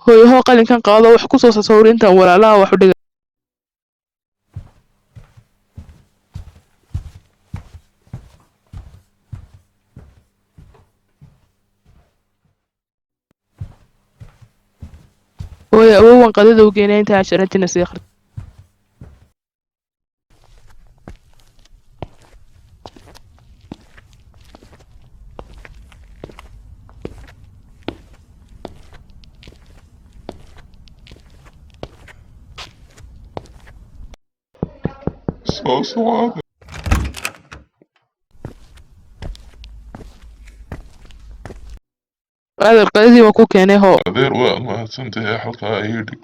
hooyo hoo qalinkan qaado wax ku soo sawir intaan walaalaha wax u dhigay. hooyo awowan qadada u geynaa inta casharajina sii akhri soo socda adeer qadadii waan ku keenay hoo adeer waa mahadsantahay halkaa ii dhig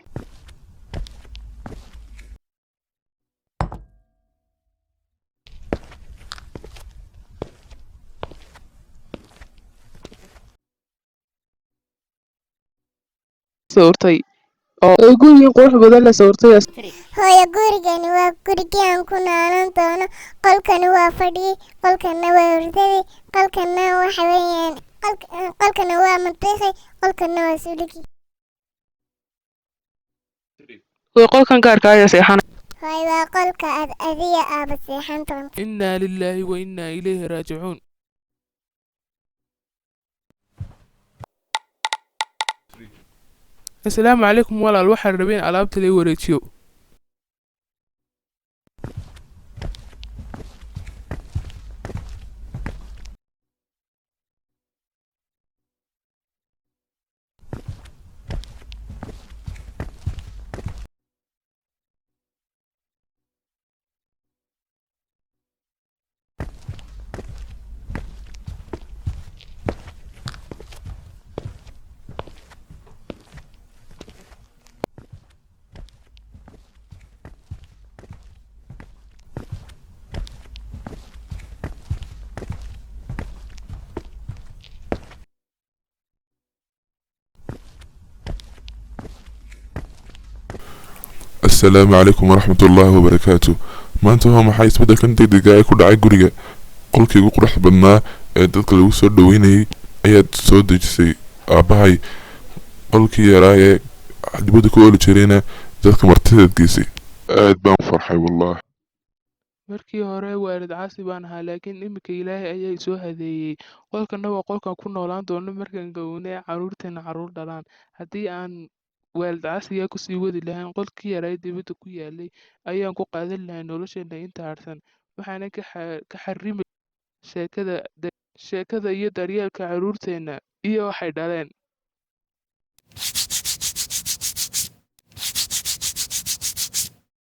sawirtay oo gurigan qurux badan la sawirtay hooyo gurigani waa gurigii aan ku noolaan doono. qolkani waa fadhii, qolkana waa hurdadii, qolkana waxa weeyaan qolkana waa matiiqi, qolkana waa suuligii. hooyo qolkan gaarka ayaa seexanay hooyo waa qolka aad adiga aaba seexan doonto. innaa lilaahi wa innaa ilayhi raajicuun. asalaamu calaykum walaal, waxaan rabeen alaabta la wareejiyo. السلام عليكم ورحمة الله وبركاته. maanta waa maxay isbeddelkan degdega ee ku dhacay guriga? qolkii ugu quruxda badnaa ee dadka lagu soo dhaweynayay ayaad soo dejisay aabbahay. qolkii yaraa ee dibadda ku ooli jirayna dadka martideed geysay. aad baan u farxay wallahi. markii hore waalid caasi baan ahaa, laakiin iminka ilaahay ayaa i soo hadeeyey. qolkana waa qolkan ku noolaan doono markaan gowne carruurteena carruur dhalaan. haddii aan waalid caasigaa kusii wadi lahayn, qolkii yaraa dibadda ku yaalay ayaan ku qaadan lahay nolosheena inta harsan. waxaana ka xarimay sheekada iyo daryeelka carruurteena iyo waxay dhaleen.